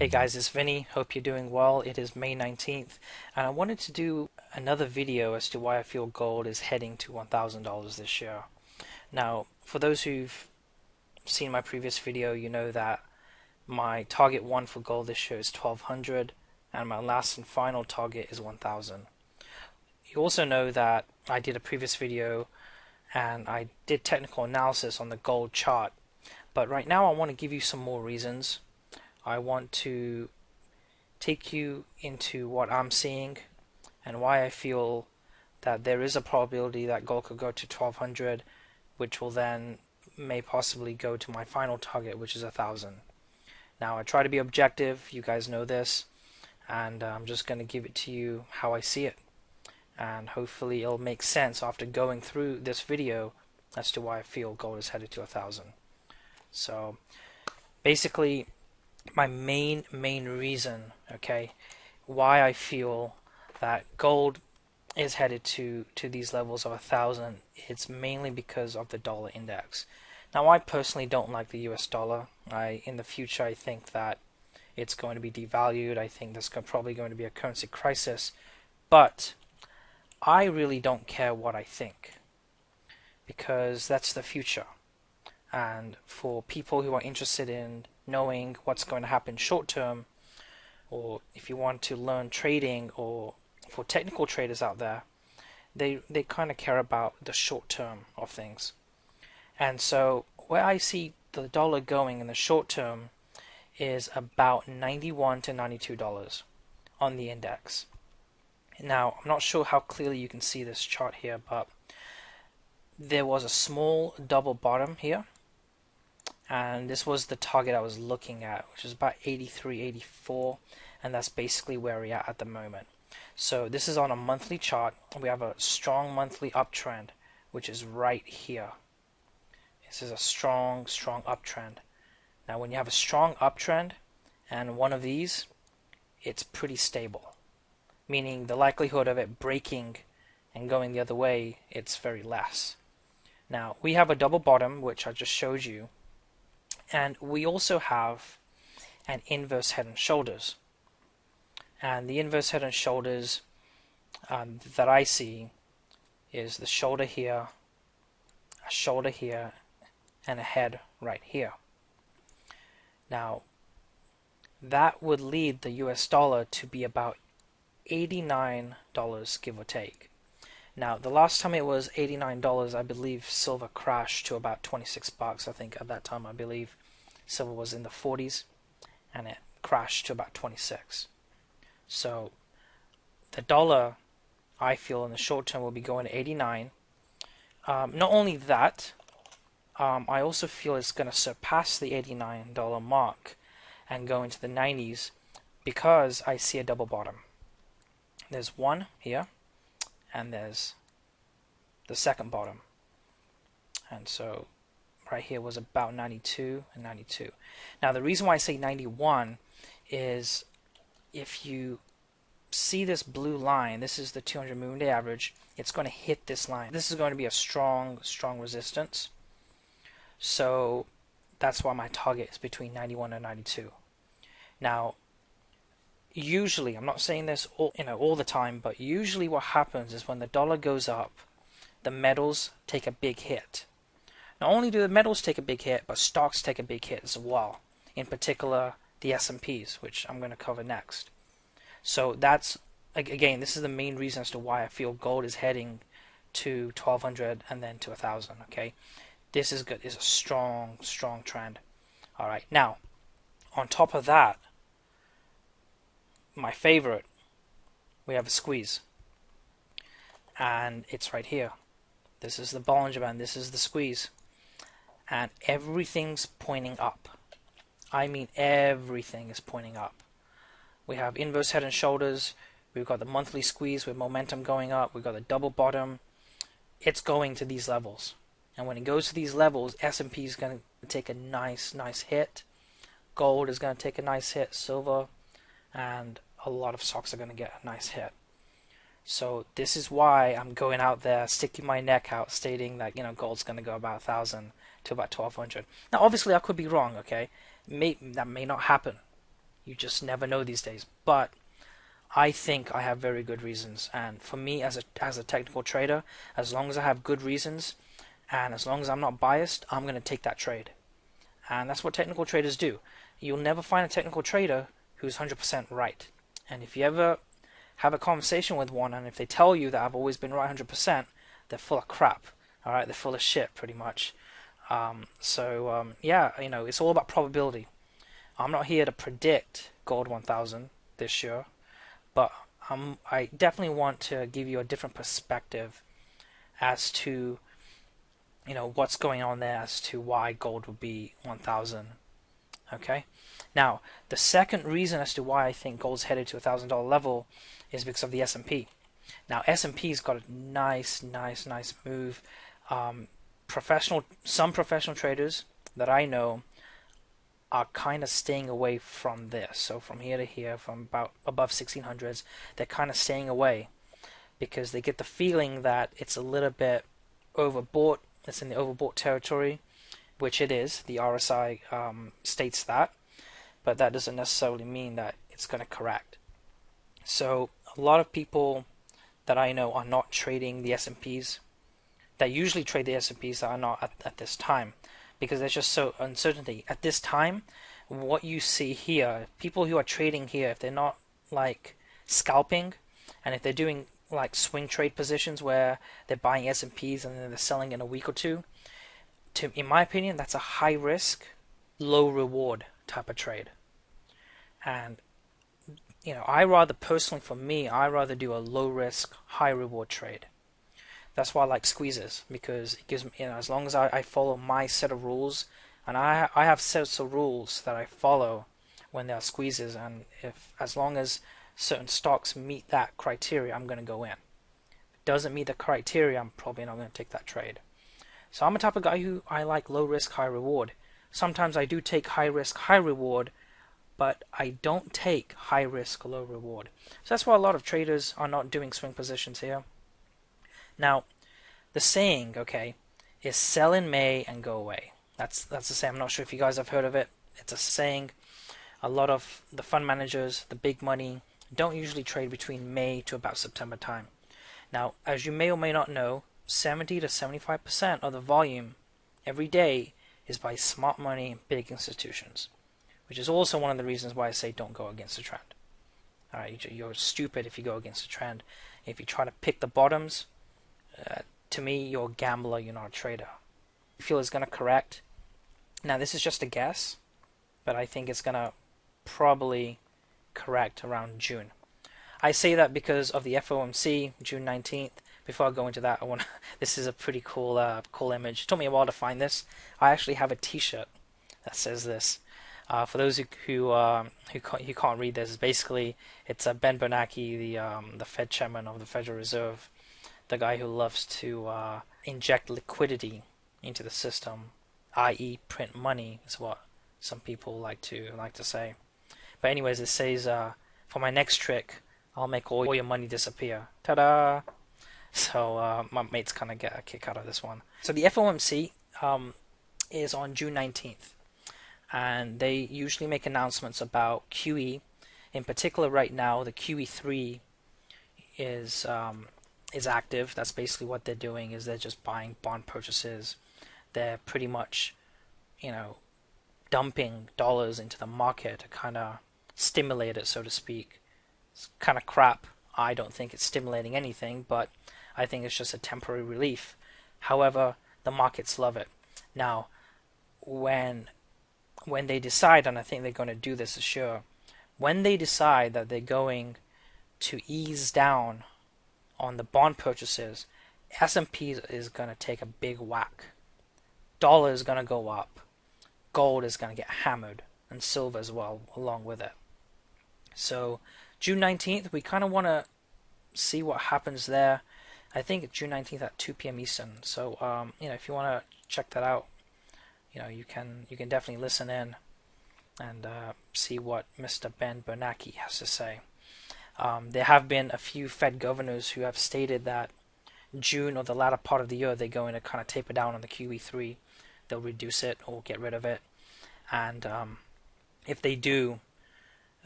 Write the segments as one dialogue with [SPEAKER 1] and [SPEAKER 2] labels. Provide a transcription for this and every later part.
[SPEAKER 1] Hey guys, it's Vinny. Hope you're doing well. It is May 19th, and I wanted to do another video as to why I feel gold is heading to $1,000 this year. Now, for those who've seen my previous video, you know that my target one for gold this year is 1200, and my last and final target is 1000. You also know that I did a previous video and I did technical analysis on the gold chart, but right now I want to give you some more reasons. I want to take you into what I'm seeing and why I feel that there is a probability that gold could go to 1200, which will then may possibly go to my final target, which is 1000. Now I try to be objective, you guys know this, and I'm just going to give it to you how I see it, and hopefully it'll make sense after going through this video as to why I feel gold is headed to 1000. So basically, my main reason, okay, why I feel that gold is headed to these levels of 1000, it's mainly because of the dollar index. Now, I personally don't like the US dollar. In the future, I think that it's going to be devalued. I think there's probably going to be a currency crisis, but I really don't care what I think, because that's the future. And for people who are interested in knowing what's going to happen short term, or if you want to learn trading, or for technical traders out there, they kind of care about the short term of things. And so where I see the dollar going in the short term is about $91 to $92 on the index. Now, I'm not sure how clearly you can see this chart here, but there was a small double bottom here, and this was the target I was looking at, which is about 83, 84, and that's basically where we're at the moment. So this is on a monthly chart. We have a strong monthly uptrend, which is right here. This is a strong uptrend. Now, when you have a strong uptrend and one of these, it's pretty stable, meaning the likelihood of it breaking and going the other way, it's very less. Now, we have a double bottom, which I just showed you, and we also have an inverse head and shoulders. And the inverse head and shoulders that I see is the shoulder here, a shoulder here, and a head right here. Now, that would lead the US dollar to be about $89, give or take. Now, the last time it was $89, I believe silver crashed to about 26 bucks. I think at that time, I believe silver was in the 40s, and it crashed to about 26. So the dollar, I feel in the short term, will be going to 89. Not only that, I also feel it's going to surpass the $89 mark and go into the 90s, because I see a double bottom. There's one here, and there's the second bottom. And so right here was about 92 and 92. Now, the reason why I say 91 is if you see this blue line, this is the 200 moving day average, it's going to hit this line. This is going to be a strong resistance. So that's why my target is between 91 and 92. Now, usually, I'm not saying this all the time, but usually what happens is when the dollar goes up, the metals take a big hit. Not only do the metals take a big hit, but stocks take a big hit as well. In particular, the S&Ps, which I'm going to cover next. So that's, again, this is the main reason as to why I feel gold is heading to 1200 and then to 1000. Okay, this is good. It's a strong trend. All right. Now, on top of that, my favorite, we have a squeeze, and it's right here. This is the Bollinger Band. This is the squeeze, and everything's pointing up. I mean, everything is pointing up. We have inverse head and shoulders. We've got the monthly squeeze with momentum going up. We've got the double bottom. It's going to these levels, and when it goes to these levels, S&P is going to take a nice hit. Gold is going to take a nice hit. Silver, and a lot of stocks are going to get a nice hit. So this is why I'm going out there, sticking my neck out, stating that gold's going to go about 1,000 to about 1,200. Now, obviously, I could be wrong. Okay, that may not happen. You just never know these days. But I think I have very good reasons, and for me as a technical trader, as long as I have good reasons and as long as I'm not biased, I'm going to take that trade. And that's what technical traders do. You'll never find a technical trader who's 100% right. And if you ever have a conversation with one, and if they tell you that I've always been right 100%, they're full of crap. All right, they're full of shit, pretty much. Yeah, it's all about probability. I'm not here to predict gold 1000 this year, but I definitely want to give you a different perspective as to what's going on there, as to why gold would be 1000. Okay, now the second reason as to why I think gold's headed to $1,000 level is because of the S&P. Now S&P's got a nice move. Some professional traders that I know are kind of staying away from this. So from here to here, from about above 1600s, they're kind of staying away because they get the feeling that it's a little bit overbought. It's in the overbought territory, which it is. The RSI states that, but that doesn't necessarily mean that it's going to correct. So a lot of people that I know are not trading the S&Ps. That usually trade the S&Ps that are not at this time, because there's just so uncertainty at this time. What you see here, people who are trading here, if they're not like scalping, and if they're doing like swing trade positions where they're buying S&Ps and then they're selling in a week or two, in my opinion, that's a high risk, low reward type of trade. And I rather do a low risk, high reward trade. That's why I like squeezes, because it gives me, as long as I follow my set of rules, and I have sets of rules that I follow when there are squeezes, and as long as certain stocks meet that criteria, I'm going to go in. If it doesn't meet the criteria, I'm probably not going to take that trade. So I'm a type of guy who I like low risk, high reward. Sometimes I do take high risk, high reward, but I don't take high risk, low reward. So that's why a lot of traders are not doing swing positions here. Now, the saying, okay, is sell in May and go away. That's the saying. I'm not sure if you guys have heard of it. It's a saying. A lot of the fund managers, the big money, don't usually trade between May to about September time. Now, as you may or may not know, 70 to 75% of the volume every day is by smart money and big institutions, which is also one of the reasons why I say don't go against the trend. All right, you're stupid if you go against the trend. If you try to pick the bottoms, to me, you're a gambler, you're not a trader. I feel it's going to correct. Now, this is just a guess, but I think it's going to probably correct around June. I say that because of the FOMC, June 19th. Before I go into that, this is a pretty cool image. It took me a while to find this. I actually have a T-shirt that says this. For those who can't read this, basically it's Ben Bernanke, the Fed chairman of the Federal Reserve, the guy who loves to inject liquidity into the system, i.e., print money, is what some people like to say. But anyways, it says, "For my next trick, I'll make all your money disappear." Ta-da! So my mates kind of get a kick out of this one. So the FOMC is on June 19th, and they usually make announcements about QE. In particular, right now, the QE3 is active. That's basically what they're doing. Is they're just buying bond purchases. They're pretty much, dumping dollars into the market to kind of stimulate it, so to speak. It's kind of crap. I don't think it's stimulating anything, but I think it's just a temporary relief. However, the markets love it. Now, when they decide, and I think they're going to do this this year, when they decide that they're going to ease down on the bond purchases, S&P is going to take a big whack. Dollar is going to go up. Gold is going to get hammered, and silver as well along with it. So June 19th, we kind of want to see what happens there. I think it's June 19th at 2 p.m. Eastern. So if you want to check that out, you can definitely listen in and see what Mr. Ben Bernanke has to say. There have been a few Fed governors who have stated that June or the latter part of the year they're going to kind of taper down on the QE3. They'll reduce it or get rid of it. And if they do,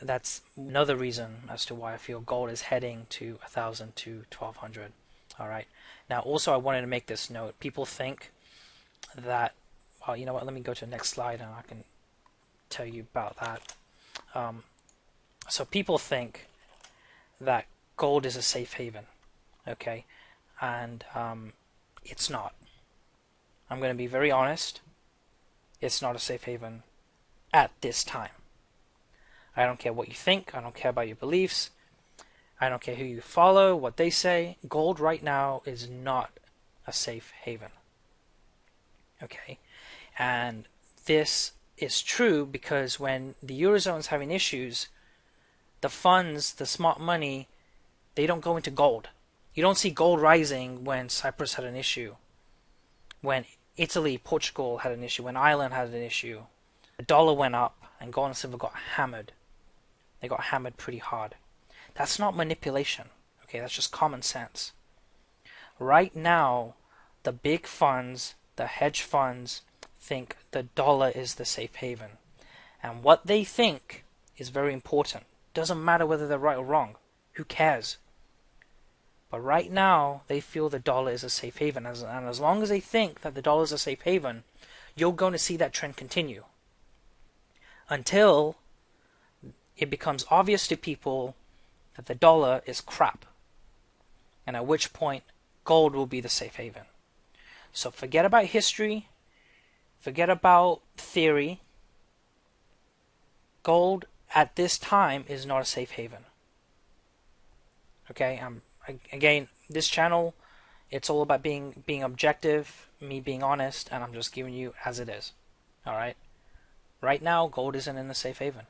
[SPEAKER 1] that's another reason as to why I feel gold is heading to 1,000 to 1,200. All right. Now, also, I wanted to make this note. People think that, well, you know what? Let me go to the next slide and I can tell you about that. So people think that gold is a safe haven, okay? And it's not. I'm going to be very honest. It's not a safe haven at this time. I don't care what you think. I don't care about your beliefs. I don't care who you follow, what they say. Gold right now is not a safe haven. Okay? And this is true because when the Eurozone is having issues, the funds, the smart money, they don't go into gold. You don't see gold rising when Cyprus had an issue, when Italy, Portugal had an issue, when Ireland had an issue. The dollar went up and gold and silver got hammered. They got hammered pretty hard. That's not manipulation. Okay, that's just common sense. Right now, the big funds, the hedge funds, think the dollar is the safe haven. And what they think is very important. Doesn't matter whether they're right or wrong. Who cares? But right now, they feel the dollar is a safe haven. And as long as they think that the dollar is a safe haven, you're going to see that trend continue. Until it becomes obvious to people that the dollar is crap. And at which point, gold will be the safe haven. So forget about history. Forget about theory. Gold at this time is not a safe haven. Okay, again, this channel, it's all about being objective, me being honest, and I'm just giving you as it is. Alright? Right now, gold isn't in the safe haven.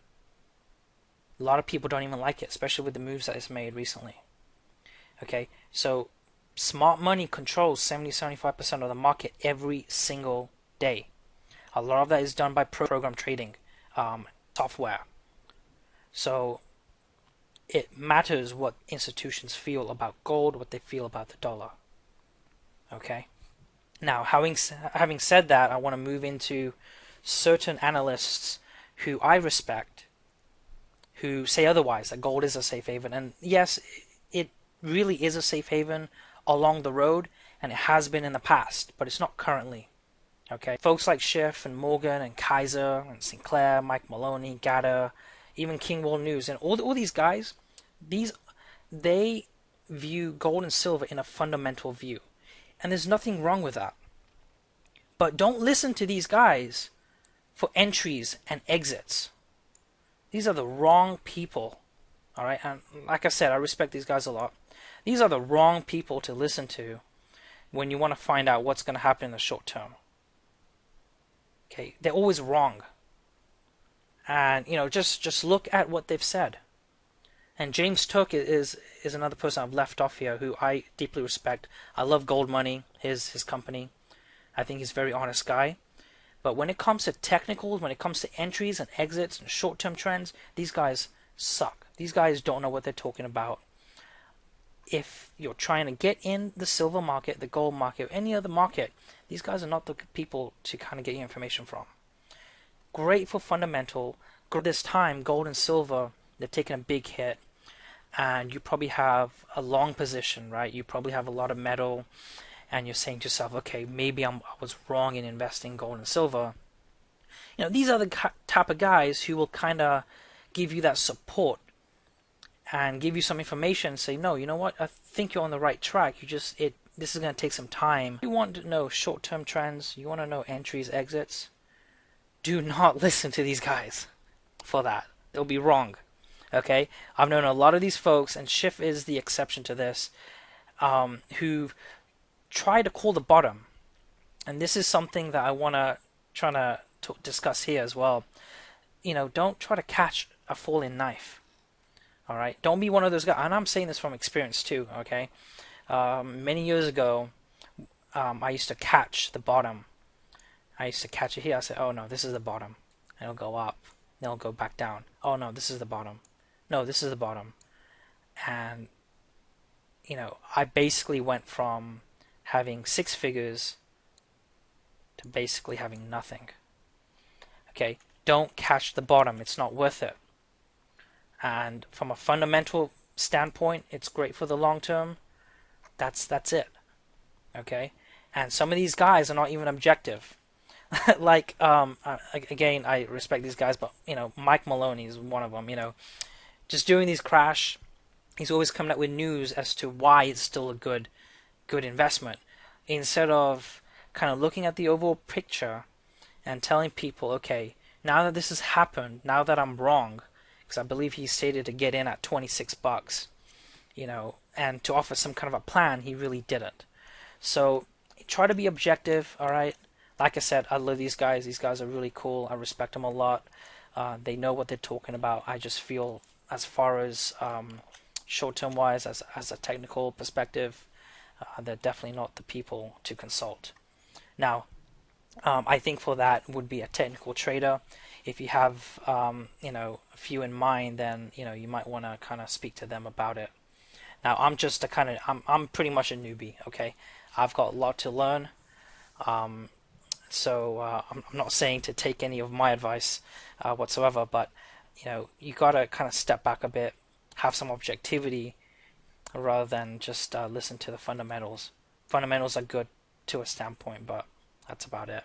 [SPEAKER 1] A lot of people don't even like it, especially with the moves that it's made recently. Okay, so smart money controls 70-75% of the market every single day. A lot of that is done by program trading software. So it matters what institutions feel about gold, what they feel about the dollar. Okay. Now, having said that, I want to move into certain analysts who I respect, who say otherwise, that gold is a safe haven. And yes, it really is a safe haven along the road, and it has been in the past, but it's not currently. Okay, folks like Schiff and Morgan and Kaiser and Sinclair, Mike Maloney, Gatter, even Kingwall News, and all these guys, they view gold and silver in a fundamental view, and there's nothing wrong with that. But don't listen to these guys for entries and exits. These are the wrong people. All right, and like I said, I respect these guys a lot. These are the wrong people to listen to when you want to find out what's going to happen in the short term. Okay, they're always wrong. And just look at what they've said. And James Took is another person I've left off here who I deeply respect. I love Gold Money, his company. I think he's a very honest guy. But when it comes to technicals, when it comes to entries and exits and short-term trends, these guys suck. These guys don't know what they're talking about. If you're trying to get in the silver market, the gold market, or any other market, these guys are not the people to kind of get your information from. Great for fundamental. This time, gold and silver, they're taking a big hit. And you probably have a long position, right? You probably have a lot of metal. And you're saying to yourself, okay, maybe I was wrong in investing gold and silver. These are the type of guys who will kind of give you that support and give you some information and say, no, you know what? I think you're on the right track. This is going to take some time. You want to know short-term trends. You want to know entries, exits. Do not listen to these guys for that. They'll be wrong. Okay? I've known a lot of these folks, and Schiff is the exception to this, who've tried to call the bottom. And this is something that I want to try to discuss here as well. Don't try to catch a falling knife. All right? Don't be one of those guys. And I'm saying this from experience too, okay? Many years ago, I used to catch the bottom. I used to catch it here. I said, oh no, this is the bottom. And it'll go up. Then it'll go back down. Oh no, this is the bottom. No, this is the bottom. And, I basically went from having 6 figures to basically having nothing. Okay, don't catch the bottom. It's not worth it. And from a fundamental standpoint, it's great for the long term. That's it. Okay, and some of these guys are not even objective. Like again, I respect these guys, but Mike Maloney is one of them. Just during these crash, he's always coming up with news as to why it's still a good investment, instead of kind of looking at the overall picture and telling people, okay, now that this has happened, now that I'm wrong, because I believe he stated to get in at $26, and to offer some kind of a plan, he really didn't. So try to be objective, all right? Like I said, I love these guys. These guys are really cool. I respect them a lot. They know what they're talking about. I just feel, as far as short-term wise, as a technical perspective, they're definitely not the people to consult. Now, I think for that would be a technical trader. If you have, a few in mind, then you might want to kind of speak to them about it. Now, I'm pretty much a newbie. Okay, I've got a lot to learn. So I'm not saying to take any of my advice whatsoever, but you gotta kind of step back a bit, have some objectivity, rather than just listen to the fundamentals. Fundamentals are good to a standpoint, but that's about it.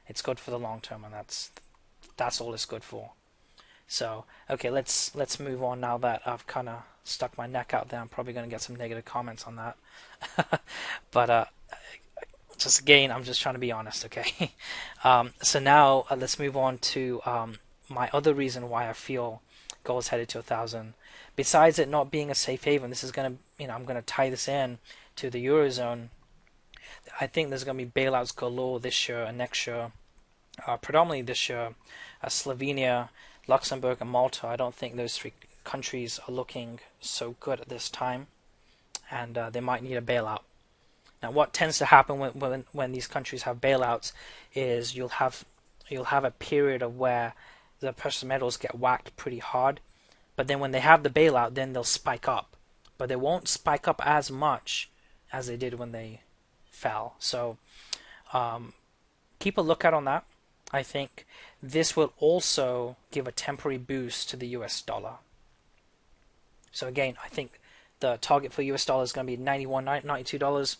[SPEAKER 1] It's good for the long term, and that's all it's good for. So okay, let's move on now that I've kind of stuck my neck out there. I'm probably going to get some negative comments on that, but just again, I'm just trying to be honest, okay? So now let's move on to my other reason why I feel gold's headed to 1,000. Besides it not being a safe haven, this is going to, I'm going to tie this in to the Eurozone. I think there's going to be bailouts galore this year and next year. Predominantly this year, Slovenia, Luxembourg, and Malta. I don't think those three countries are looking so good at this time, and they might need a bailout. Now, what tends to happen when these countries have bailouts is you'll have a period of where the precious metals get whacked pretty hard, but then when they have the bailout, then they'll spike up, but they won't spike up as much as they did when they fell. So keep a lookout on that. I think this will also give a temporary boost to the US dollar. So again, I think the target for US dollar is going to be $91, $92.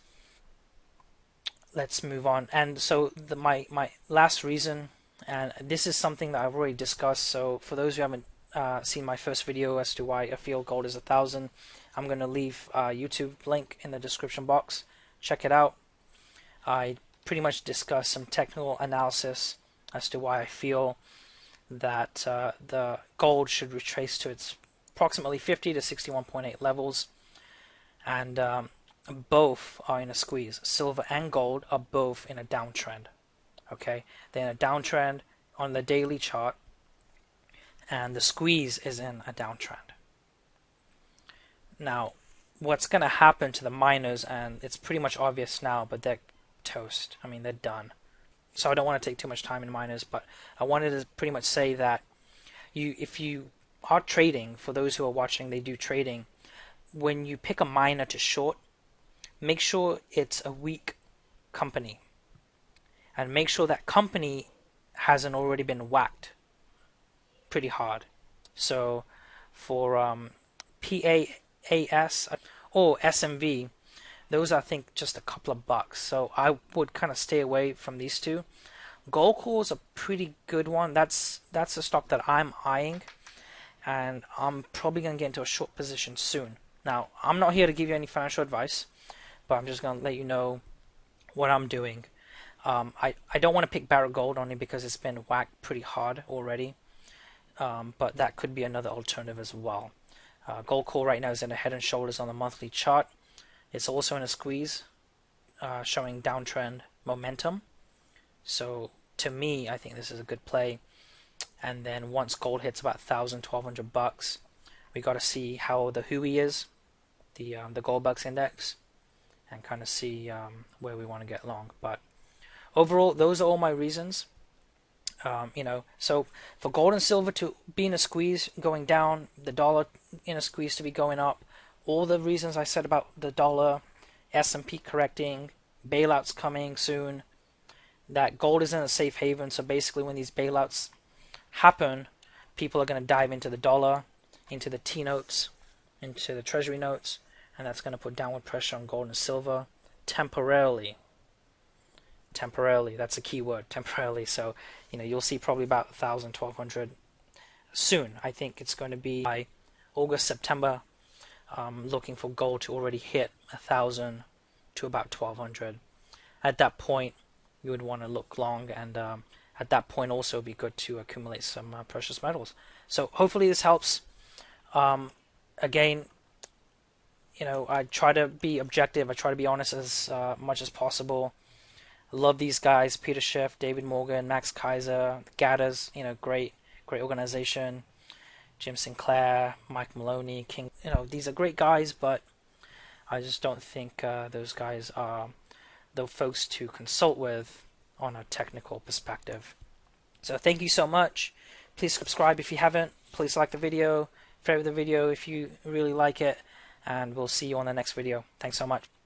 [SPEAKER 1] Let's move on. And so my last reason, and this is something that I've already discussed, so for those who haven't seen my first video as to why I feel gold is 1,000, I'm going to leave a YouTube link in the description box. Check it out. I pretty much discuss some technical analysis as to why I feel that the gold should retrace to its approximately 50 to 61.8 levels, and both are in a squeeze. Silver and gold are both in a downtrend. Okay, they're in a downtrend on the daily chart, and the squeeze is in a downtrend. Now, what's going to happen to the miners, and it's pretty much obvious now, but they're toast. I mean, they're done. So I don't want to take too much time in miners, but I wanted to pretty much say that if you are trading, for those who are watching, they do trading, when you pick a miner to short, make sure it's a weak company, and make sure that company hasn't already been whacked pretty hard. So for PAAS or SMV, those are, I think, just a couple of bucks. So I would kind of stay away from these two. Gold Core is a pretty good one. That's a stock that I'm eyeing, and I'm probably going to get into a short position soon. Now, I'm not here to give you any financial advice, but I'm just going to let you know what I'm doing. I don't want to pick Barrick Gold only because it's been whacked pretty hard already, but that could be another alternative as well. Gold Core right now is in a head and shoulders on the monthly chart. It's also in a squeeze, showing downtrend momentum. So to me, I think this is a good play. And then once gold hits about $1,000, $1,200, we got to see how the HUI is, the Gold Bucks Index, and kind of see where we want to get long. But overall, those are all my reasons. So for gold and silver to be in a squeeze going down, the dollar in a squeeze to be going up, all the reasons I said about the dollar, S&P correcting, bailouts coming soon, that gold is in a safe haven. So basically when these bailouts happen, people are going to dive into the dollar. into the T notes, into the Treasury notes, and that's going to put downward pressure on gold and silver temporarily. Temporarily, that's a key word, temporarily. So, you'll see probably about 1,000, 1,200 soon. I think it's going to be by August, September. Looking for gold to already hit 1,000 to about 1,200. At that point, you would want to look long, and at that point also be good to accumulate some precious metals. So hopefully this helps. Again, I try to be objective. I try to be honest as much as possible. I love these guys: Peter Schiff, David Morgan, Max Kaiser, Gathers. Great organization. Jim Sinclair, Mike Maloney, King. These are great guys, but I just don't think those guys are the folks to consult with on a technical perspective. So thank you so much. Please subscribe if you haven't. Please like the video, favorite the video if you really like it, and we'll see you on the next video. Thanks so much.